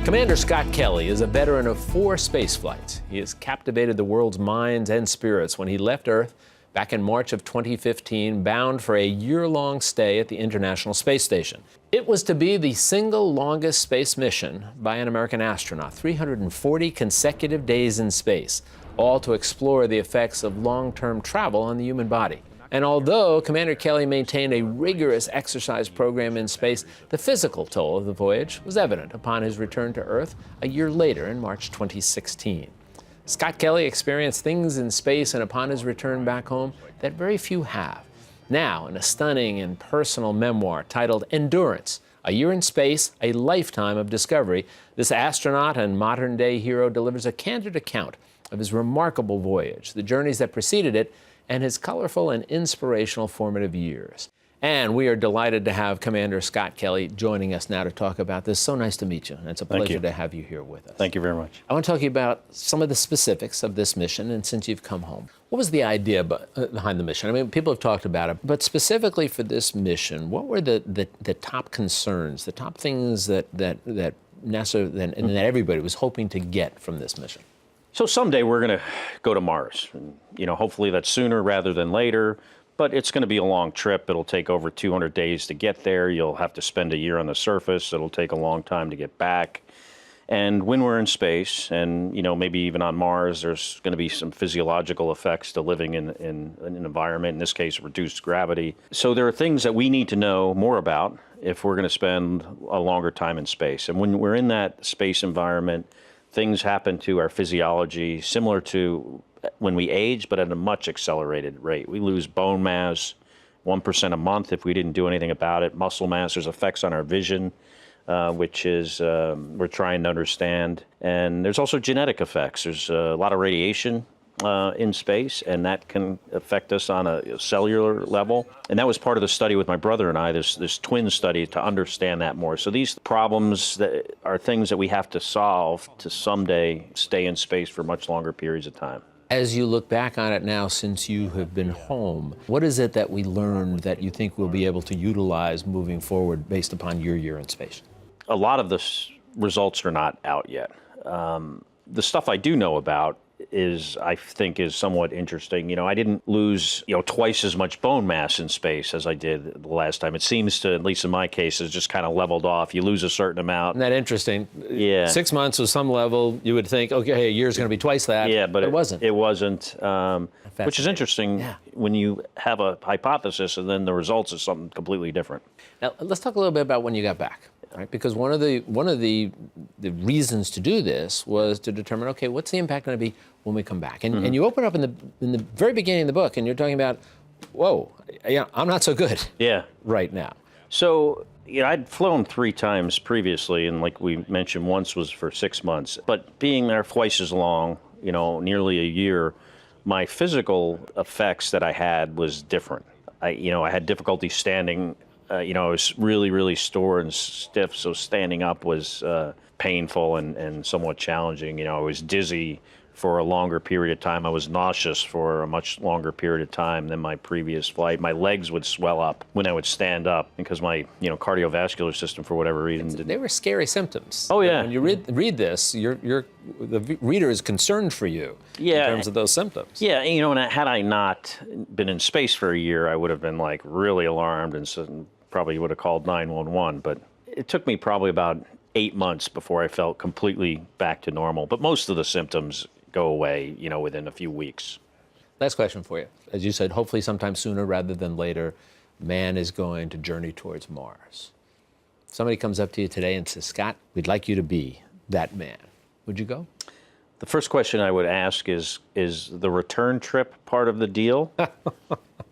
Commander Scott Kelly is a veteran of 4 space flights. He has captivated the world's minds and spirits when he left Earth back in March of 2015, bound for a year-long stay at the International Space Station. It was to be the single longest space mission by an American astronaut, 340 consecutive days in space, all to explore the effects of long-term travel on the human body. And although Commander Kelly maintained a rigorous exercise program in space, the physical toll of the voyage was evident upon his return to Earth a year later in March 2016. Scott Kelly experienced things in space and upon his return back home that very few have. Now, in a stunning and personal memoir titled Endurance, A Year in Space, A Lifetime of Discovery, this astronaut and modern-day hero delivers a candid account of his remarkable voyage, the journeys that preceded it, and his colorful and inspirational formative years. And we are delighted to have Commander Scott Kelly joining us now to talk about this. So nice to meet you. And it's a pleasure to have you here with us. Thank you very much. I want to talk to you about some of the specifics of this mission, and since you've come home. What was the idea behind the mission? I mean, people have talked about it, but specifically for this mission, what were the top concerns, the top things that NASA and that everybody was hoping to get from this mission? So someday we're going to go to Mars. And, hopefully that's sooner rather than later, but it's going to be a long trip. It'll take over 200 days to get there. You'll have to spend a year on the surface. It'll take a long time to get back. And when we're in space and, maybe even on Mars, there's going to be some physiological effects to living in an environment, in this case, reduced gravity. So there are things that we need to know more about if we're going to spend a longer time in space. And when we're in that space environment, things happen to our physiology similar to when we age, but at a much accelerated rate. We lose bone mass 1% a month if we didn't do anything about it. Muscle mass, there's effects on our vision, which is we're trying to understand. And there's also genetic effects. There's a lot of radiation in space, and that can affect us on a cellular level. And that was part of the study with my brother and I, this twin study, to understand that more. So these problems that are things that we have to solve to someday stay in space for much longer periods of time. As you look back on it now, since you have been home, what is it that we learned that you think we'll be able to utilize moving forward based upon your year in space? A lot of the results are not out yet. The stuff I do know about I think is somewhat interesting. I didn't lose, twice as much bone mass in space as I did the last time. It seems to, at least in my case, has just kind of leveled off. You lose a certain amount. Isn't that interesting? Yeah. 6 months was some level. You would think, okay, a year's going to be twice that. Yeah, but it wasn't. It wasn't, which is interesting when you have a hypothesis and then the results is something completely different. Now, let's talk a little bit about when you got back. Right? Because one of the reasons to do this was to determine, okay, what's the impact going to be when we come back? And you open up in the very beginning of the book, and you're talking about, whoa, I'm not so good. Yeah. Right now. So I'd flown 3 times previously, and like we mentioned, once was for 6 months. But being there twice as long, nearly a year, my physical effects that I had was different. I had difficulty standing. I was really, really sore and stiff, so standing up was painful and somewhat challenging. I was dizzy for a longer period of time. I was nauseous for a much longer period of time than my previous flight. My legs would swell up when I would stand up because my, cardiovascular system, for whatever reason, didn't. They were scary symptoms. Oh, yeah. When you read this, the reader is concerned for you in terms of those symptoms. Yeah, and had I not been in space for a year, I would have been like really alarmed and probably would have called 911. But it took me probably about 8 months before I felt completely back to normal. But most of the symptoms go away, within a few weeks. Last question for you. As you said, hopefully sometime sooner rather than later, man is going to journey towards Mars. Somebody comes up to you today and says, Scott, we'd like you to be that man. Would you go? The first question I would ask is the return trip part of the deal?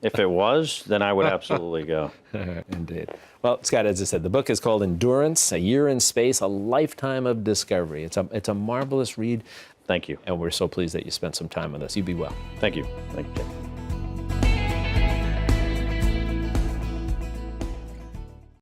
If it was, then I would absolutely go. Indeed. Well, Scott, as I said, the book is called Endurance, A Year in Space, A Lifetime of Discovery. It's a marvelous read. Thank you. And we're so pleased that you spent some time with us. You be well. Thank you. Thank you.